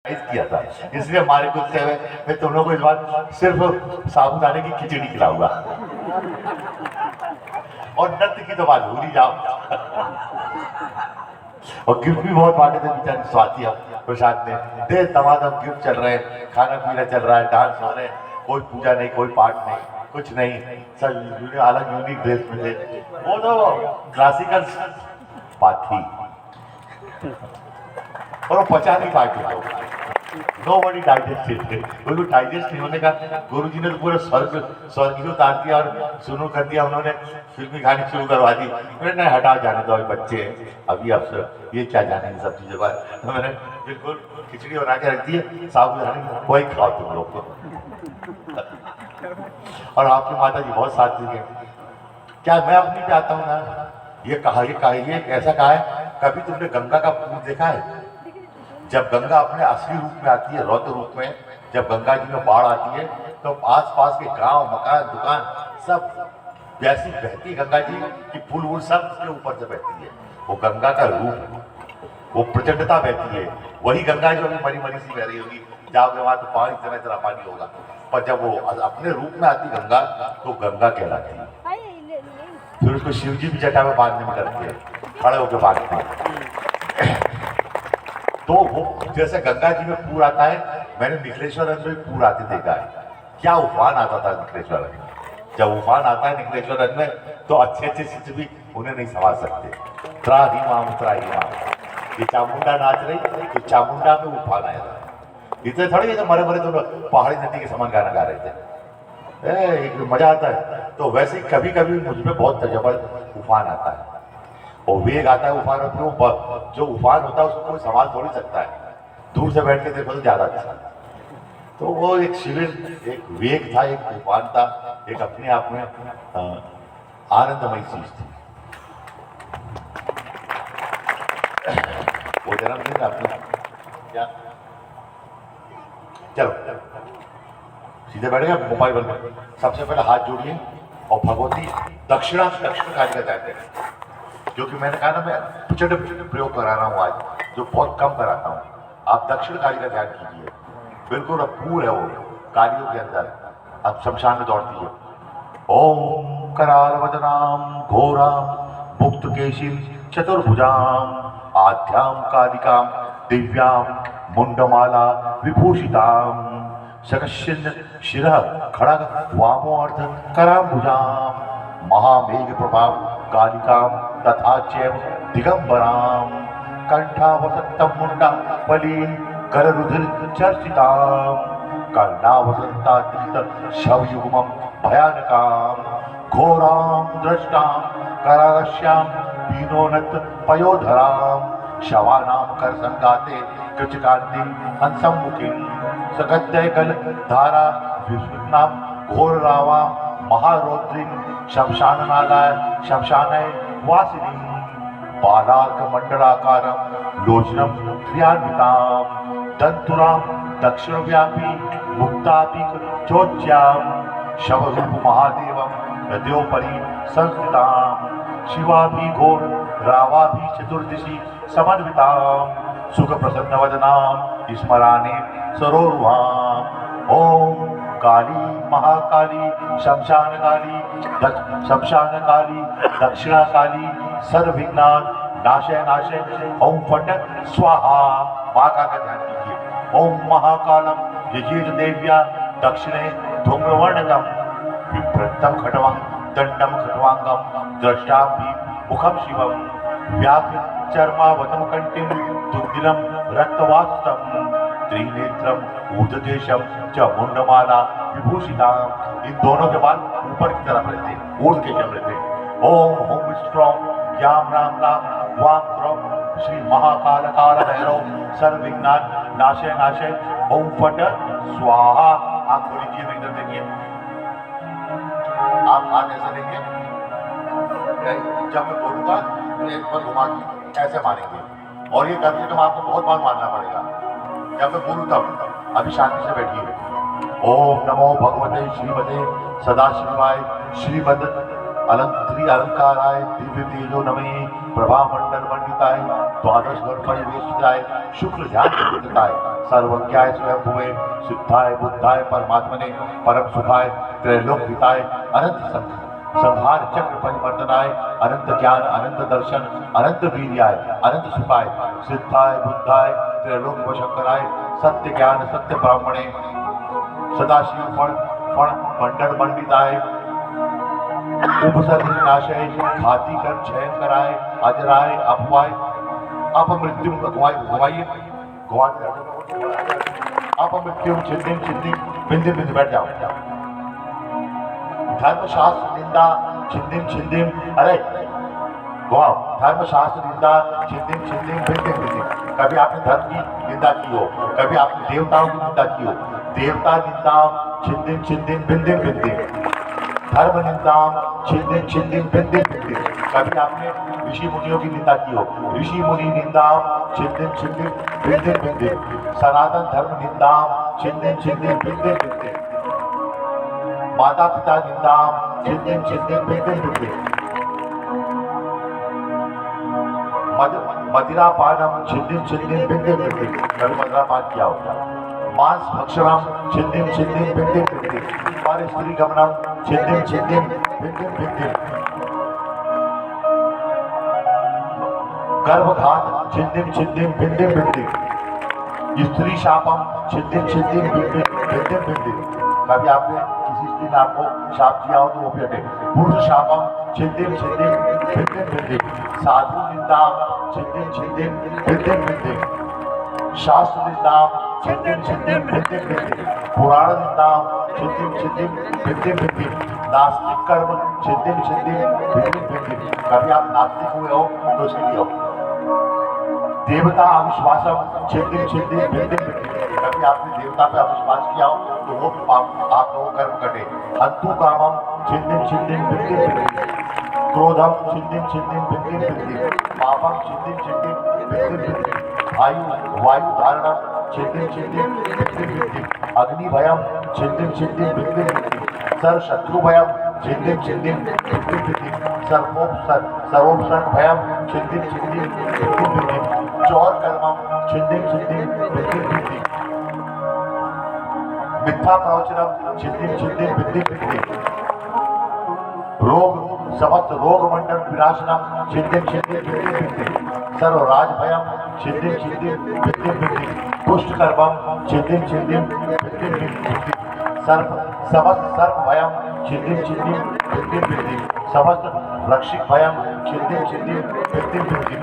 किया था, इसलिए हमारे गुस्से में मैं तुम लोगों को इस बार सिर्फ साबूदाने की खिचड़ी खिलाऊंगा और नृत्य की तो बात भूल ही जाओ। और गिफ्ट भी बहुत बांटे थे बेचारी स्वाति प्रसाद ने, दे तमाम गिफ्ट चल रहे हैं, खाना पीना चल रहा है, डांस हो रहे हैं, कोई पूजा नहीं, कोई पाठ नहीं, कुछ नहीं, सब अलग यूनिक ड्रेस में थे। वो तो क्लासिकल बात थी और वो पचा नहीं पाए। नो बडी डाइजेस्टेड, उनको डाइजेस्ट नहीं होने का गुरुजी ने तो पूरा स्वर्ग ही उतार दिया और शुरू कर दिया। उन्होंने फिल्मी गानी शुरू करवा दी। मैंने हटा जाने दो, अभी बच्चे हैं, अभी अब ये क्या जाने सब चीज़ों का। तो मैंने बिल्कुल खिचड़ी बना के रख दी है, साबूदानी वही खाओ तुम लोग। और आपकी माता जी बहुत साथ दी। क्या मैं अपनी पे आता हूँ ना, ये ऐसा कहा है, कभी तुमने गंगा का पूर देखा है? जब गंगा अपने असली रूप में आती है, रौद्र रूप में, जब गंगा जी में बाढ़ आती है तो आसपास के गांव, मकान, दुकान सब वैसी बहती गंगा जी की पुल वुल सब उसके ऊपर से बहती है। वो गंगा का रूप, वो प्रचंडता बहती है। वही गंगा जो अभी मरी मरी सी बह रही होगी, जाओगे वहां तो पानी इतना इतना पानी होगा, पर जब वो अपने रूप में आती गंगा तो गंगा कहलाती है। फिर उसको शिव जी भी जटा में बांधने में डरते हैं, खड़े होकर बांधते हैं। तो वो जैसे गंगा जी में पूर आता है, मैंने निकलेश्वर रन में पूर आते देखा है। क्या उफान आता था निकलेश्वर रन में। जब उफान आता है निकलेश्वर रन में तो अच्छे अच्छे शिष्य भी उन्हें नहीं संभाल सकते। त्राही माम, ये चामुंडा नाच रही तो चामुंडा में उफान आया था। इतने थोड़े तो मरे मरे तो पहाड़ी नदी के समान गाना गा रहे थे। एक मजा आता है। तो वैसे ही कभी कभी मुझमें बहुत जबरदस्त उफान आता है और वेग आता है उफान। जो उफान होता है उसको कोई संभाल थोड़ी सकता है, दूर से बैठ के देखो तो ज्यादा अच्छा। तो वो एक शिविर, एक वेग था, एक उफान था, एक अपने आप में आनंदमयी चीज थी। वो जन्मदिन अपना क्या, चलो सीधे बैठेगा, मोबाइल बंद कर। सबसे पहले हाथ जोड़िए और भगवती दक्षिण काली का ध्यान करें। जो कि मैंने कहा ना, मैं प्रचंड प्रयोग करा रहा हूँ आज, जो बहुत कम कराता हूँ। आप दक्षिण काली का ध्यान कीजिए, बिल्कुल अब पूर है वो कालियों के अंदर। अब शमशान में दौड़ती है। ओम कराल वदनाम घोराम मुक्त केशिम चतुर्भुजाम आध्याम कालिकाम दिव्याम मुंडमाला विभूषिताम शकशिन्न शिरः खड़ग वामोर्ध कराम्बुजाम महामेघ प्रभाव कालिकाम तथा चैव दिगंबराम कंठावसत्तम मुंडा बलीन कररुधिर चर्चिताम कर्णावसंतातीत शवयुग्मम भयानकाम घोराम दृष्टाम करारश्याम पीनोनत पयोधराम शवानाम कर संगाते कृचकांति हंसमुखिम सगद्य कल धारा विस्मृतनाम घोर रावा महारौद्री शमशान नालाय शमशानय वासिनी बालार्क मंडलाकारम लोचनम क्रियान्विताम दंतुराम दक्षिणव्यापी मुक्तापिक चोच्याम शवरूप महादेवम हृदयोपरि संस्थिताम शिवाभि घोर रावाभि चतुर्दिशि समन्विताम सुख प्रसन्न वदनाम स्मराने सरोरुहाम। ओम काली महाकाली शमशान काली दक्षिणा काली सर्वविघ्नान नाशय नाशय ओम फट स्वाहा। माता का ध्यान कीजिए। ओम महाकालम यजीत देव्या दक्षिणे धूम्रवर्णकम विभ्रतम खटवं दंडम खट्वांगम द्रष्टाभि मुखम शिवम व्याघ्र चर्मावतम कंटिम दुर्दिनम रक्तवास्तम त्रिनेत्रम ऊर्ध्वदेशम च मुंडमाला विभूषिताम। इन दोनों के बाद ऊपर की तरफ रहते हैं, ऊर्ध्व के शब्द रहते हैं। ओम होम स्ट्रॉन्ग याम राम राम वाम क्रम श्री महाकाल काल भैरव सर्वविघ्नान नाशय नाशय ओम फट स्वाहा। आप खोल लीजिए, मैं इधर देखिए, आप हाथ ऐसे लेंगे, जब मैं बोलूंगा तो एक बार घुमा के ऐसे मारेंगे और ये कम से कम आपको बहुत बार मारना पड़ेगा। जब मैं बोलूँ तब अभी शांति से बैठिए। ओम नमो भगवते श्रीमते सदाशिवाय श्रीमद अलंकाराय दिव्य तेजो नमः प्रभा मंडल मंडिताय द्वादश गण परिवेशिताय शुक्ल ध्यान सर्वज्ञाय स्वयंभुवे सिद्धाय बुद्धाय परमात्मने परम सुखाय त्रैलोक हिताय अनंत संहार चक्र परिवर्तनाय अनंत ज्ञान अनंत दर्शन अनंत वीर्याय अनंत सुखाय सिद्धाय बुद्धाय त्रैलोक वशंकराय सत्य ज्ञान सत्य ब्राह्मणे सदाशिव फण फण मंडल मंडिताय उपसर्ग नाशय घाती कर क्षय कराए अजराय अपवाय अपमृत्यु घुमाइए अपमृत्यु छिन्दिम छिन्दिम बिंदु बिंदु बैठ जाओ। धर्मशास्त्र निंदा छिन्दिम छिन्दिम अरे घुमाओ। धर्मशास्त्र निंदा छिन्दिम छिन्दिम बिंदु बिंदु। कभी आपने धर्म की निंदा की हो, कभी आपने देवताओं की निंदा की हो, देवता निंदा छिन्दिम छिन्दिम बिंदु बिंदु। धर्म निंदा छिन्दिम छिन्दिम बिंदु बिंदु। कभी आपने ऋषि मुनियों की निंदा की हो, ऋषि मुनि निंदा छिन्दिम छिन्दिम बिंदु बिंदु। सनातन धर्म निंदा छिन्दिम छिन्दिम बिंदु बिंदु। माता पिता निंदा छिन्दिम छिन्दिम बिंदु बिंदु। मदिरा पानम छिन्दिम छिन्दिम बिंदु बिंदु। कभी मदिरा पान किया होता। मांस भक्षणम छिन्दिम छिन्दिम बिंदु बिंदु। और स्त्री गमनम छिन्दिम छिन्दिम बिंदु बिंदु। गर्भघात छिन्दिम छिन्दिम बिंदु बिंदु। स्त्री शापम छिन्दिम छिन्दिम बिंदु बिंदु। कभी आपने किसी स्त्री ने आपको शाप दिया हो तो वो भी हटे। पुरुष शापम छिन्दिम छिन्दिम बिंदु बिंदु। साधु निंदा छिन्दिम छिन्दिम बिंदु बिंदु। शास्त्र निंदा छिन्दिम छिन्दिम बिंदु बिंदु। पुराण निंदा छिन्दिम छिन्दिम बिंदु बिंदु। नास्तिक कर्म छिन्दिम छिन्दिम बिंदु बिंदु। कभी आप नास्तिक हुए हो तो इसके लिए हो। देवता अविश्वासम छिन्दिम छिन्दिम बिंदु बिंदु। कभी आपने देवता पे अविश्वास किया हो तो वो पाप आप लोगों कर्म कटे। हंतु कामम छिन्दिम छिन्दिम बिंदु बिंदु। क्रोधम छिन्दिम छिन्दिम बिंदु बिंदु। पापम छिन्दिम छिन्दिम बिंदु बिंदु। वायु धारणम छिन्दिम छिन्दिम बिंदु बिंदु। अग्नि भयम छिन्दिम छिन्दिम बिंदु बिंदु। सर्व शत्रु भयम छिन्दिम छिन्दिम बिंदु बिंदु। सर्वोपसर्ग भयम छिन्दिम छिन्दिम बिंदु बिंदु। चौर कर्मम छिन्दिम छिन्दिम बिंदु बिंदु। मिथ्या प्रवचनम छिन्दिम छिन्दिम बिंदु बिंदु। रोग समस्त रोग मंडल विनाशनम छिन्दिम छिन्दिम बिंदु बिंदु। सर्व राज भयम छिन्दिम छिन्दिम बिंदु बिंदु। पुष्ट कर्मम छिन्दिम छिन्दिम बिंदु बिंदु। समस्त सर्प भयम छिन्दिम छिन्दिम बिंदु बिंदु। समस्त रक्षिक भयम छिन्दिम छिन्दिम बिंदु बिंदु।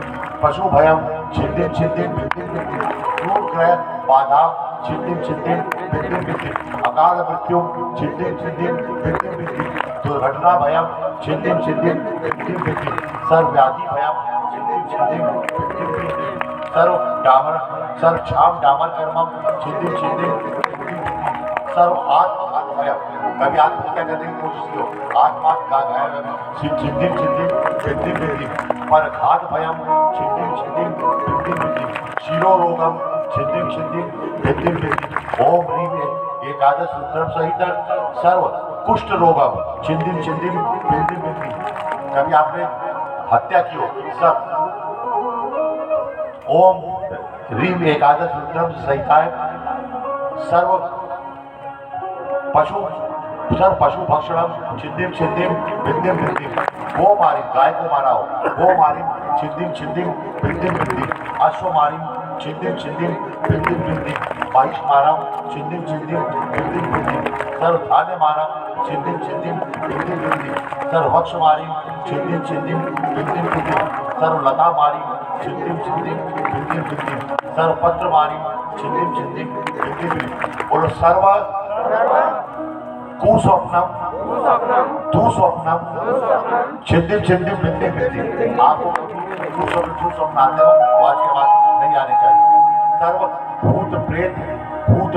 पशु भयम छिन्दिम छिन्दिम बिंदु बिंदु। क्रूर ग्रह बाधा छिन्दिम छिन्दिम बिंदु बिंदु। अकाल मृत्यु छिन्दिम छिन्दिम बिंदु बिंदु। दुर्घटना भयम छिन्दिम छिन्दिम बिंदु बिंदु। सर्व व्याधि भयम छिन्दिम छिन्दिम बिंदु बिंदु। सर्व क्षाम डामर कर्मम छिन्दिम छिन्दिम बिंदु बिंदु। सर्व आत्मघात भयम। कभी आत्महत्या करने की कोशिश की हो, आत्मघात छिन्दिम छिन्दिम बिंदु बिंदु। पर घात भयम छिन्दिम छिन्दिम बिंदु बिंदु। शिरोरोगम छिन्दिम छिन्दिम बिंदु बिंदु। ओम ह्रीं एकादश रुद्रम सहित सर्व कुष्ठ रोगम छिन्दिम छिन्दिम बिंदु बिंदु। कभी आपने हत्या की हो, सब ओम ह्रीं एकादश रुद्रम सहिताय सर्व पशु भक्षणम छिन्दिम छिन्दिम बिंदु बिंदु। गो मारी गाय को मारा हो, गो मारी छिन्दिम छिन्दिम बिंदु बिंदु। अश्व मारी छिन्दिम छिन्दिम बिंदु बिंदु। महिष मारा छिन्दिम छिन्दिम बिंदु बिंदु। सर्व धान्य मारा छिन्दिम छिन्दिम बिंदु बिंदु। सर्व वृक्ष मारी छिन्दिम छिन्दिम बिंदु बिंदु। सर्व लता मारी छिन्दिम छिन्दिम बिंदु बिंदु। सर्व पत्र मारी छिन्दिम छिन्दिम बिंदु बिंदु। और सर्व कुस्वप्नम दुस्वप्नम छिन्दिम छिन्दिम बिंदु बिंदु। आपको दुस्वप्न आते हो वो आज के बाद नहीं आने चाहिए। सर्व भूत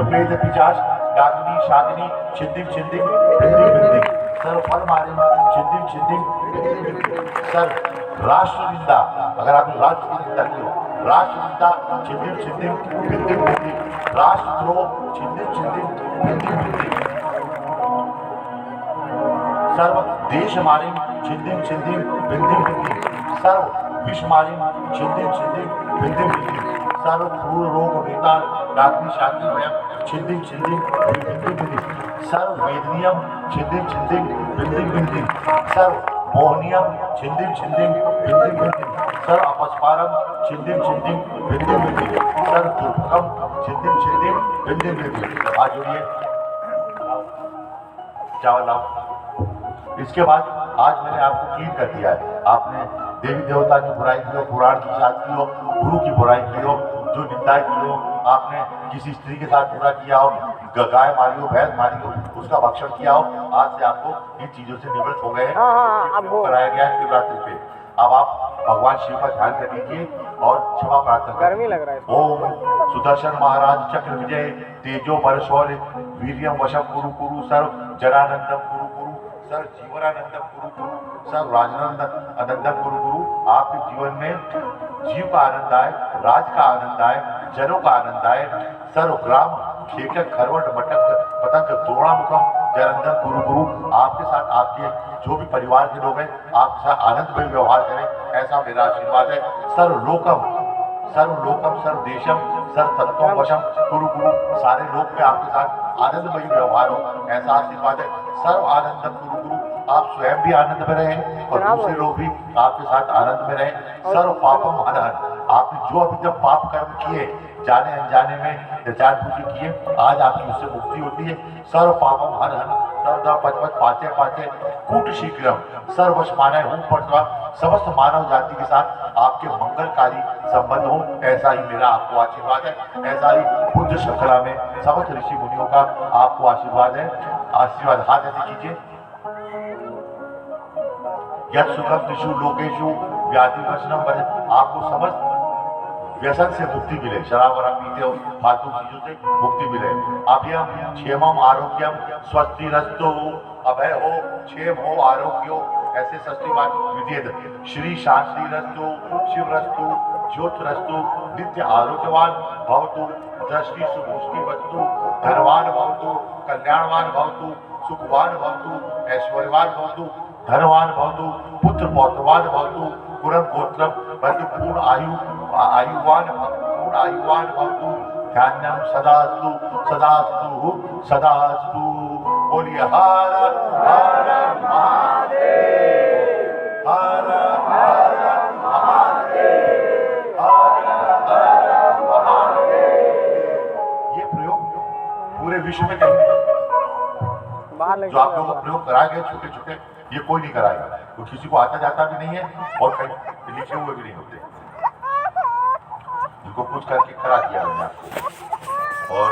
प्रेत पिशाच डाकिनी शाकिनी छिन्दिम छिन्दिम बिंदु बिंदु। सर्व फल मारे छिन्दिम छिन्दिम बिंदु बिंदु। सर्व राष्ट्र निंदा, अगर आपने राष्ट्र की निंदा की हो, राष्ट्र निंदा छिन्दिम छिन्दिम बिंदु बिंदु। राष्ट्रद्रोह छिन्दिम छिन्दिम बिंदु बिंदु। सर्व देश मारिम छिन्दिम छिन्दिम बिंदु बिंदु। सर्व विष मारिम छिन्दिम छिन्दिम बिंदु बिंदु। सर्व क्रूर रोग वेता डाकनी शांति भयम छिंदिंग छिंदिंग बिंदिंग बिंदिंग सर्व वेदनियम छिंदिंग छिंदिंग बिंदिंग बिंदिंग सर्व मोहनियम छिंदिंग छिंदिंग बिंदिंग बिंदिंग सर्व अपस्पारम छिंदिंग छिंदिंग बिंदिंग बिंदिंग सर्व दुर्भगम छिंदिंग छिंदिंग बिंदिंग बिंदिंग। आज जुड़िए चावल लाओ। इसके बाद आज मैंने आपको क्लीन कर दिया है। आपने देवी देवता की बुराई की हो, पुराण की जात की हो, गुरु की बुराई की हो, जो निंदाएं की हो, आपने किसी स्त्री के साथ बुरा किया हो, गाय मारी हो, भैंस मारी हो, उसका भक्षण किया हो, आज से आपको इन चीजों से निवृत्त हो गए हैं। कराया गया है शिवरात्रि पे। अब आप भगवान शिव का ध्यान कर लीजिए और क्षमा प्रार्थना गर्मी लग रहा है। ओम सुदर्शन महाराज चक्र विजय तेजो बर शौर्य वीर्यम वशम कुरु कुरु सर्व जनानंदम कुरु कुरु सर्व जीवनानंदम कुरु कुरु सर्व राजनंदन अनंदम कुरु कुरु। आपके जीवन में जीव का आनंद आए, राज का आनंद आए, जनों का आनंद आए। सर्व ग्राम खेकक खरवट मटक पतंग द्रोणा मुखम जरंदम गुरु गुरु। आपके साथ आपके जो भी परिवार के लोग हैं आपके साथ आनंदमय व्यवहार करें, ऐसा मेरा आशीर्वाद है। सर्वलोकम सर्व देशम सर्व तत्वम वशम गुरु गुरु। सारे लोग में आपके साथ आनंदमय व्यवहार हो, ऐसा आशीर्वाद है। सर्व आनंदम गुरु गुरु। आप स्वयं भी आनंद में रहें और दूसरे लोग भी आपके साथ आनंद में रहें। सर्व पापम हन हन। आपने जो अभी तक पाप कर्म किए जाने अनजाने में जानबूझ के किए, आज आपकी उससे मुक्ति होती है। सर्व पापम हन हन सर्वदा पचपच पाचे पाचे कूट शीघ्रम सर्वश मानय हूँ पटवा। समस्त मानव जाति के साथ आपके मंगलकारी संबंध हो, ऐसा ही मेरा आपको आशीर्वाद है। ऐसा ही बुद्ध श्रृंखला में समस्त ऋषि मुनियों का आपको आशीर्वाद है। आशीर्वाद हाथ ऐसे कीजिए। यद सुखम दिशु लोकेशु व्याधि वचनम बने। आपको समस्त व्यसन से मुक्ति मिले, शराब वराब पीते हो, फालतू चीजों से मुक्ति मिले। अभयम क्षेमम आरोग्यम स्वस्ति रस्तो। अभय हो, क्षेम हो, आरोग्य हो, ऐसे सस्तीवान विधेयक। श्री शांति रस्तो, शिव रस्तो, ज्योत रस्तो, नित्य आरोग्यवान भवतु, दृष्टि सुपुष्टि वस्तु, धनवान भवतु, कल्याणवान भवतु, सुखवान भवतु, ऐश्वर्यवान भवतु, धनवान भवतु, पुत्र पौत्रवान भवतु, पुरम गोत्रम बंधु पूर्ण आयुवान भवतु। ध्यानम सदास्तु सदास्तु सदास्तु। बोलिए हर हर महादेव, हर हर महादेव, हर हर महादेव। ये प्रयोग पूरे विश्व में कहीं जो आप लोगों को प्रयोग कराए गए छोटे छोटे, ये कोई नहीं कराएगा, तो किसी को आता जाता भी नहीं है और कहीं लिखे हुए भी नहीं होते। इनको कुछ करके करा दिया मैंने आपको। और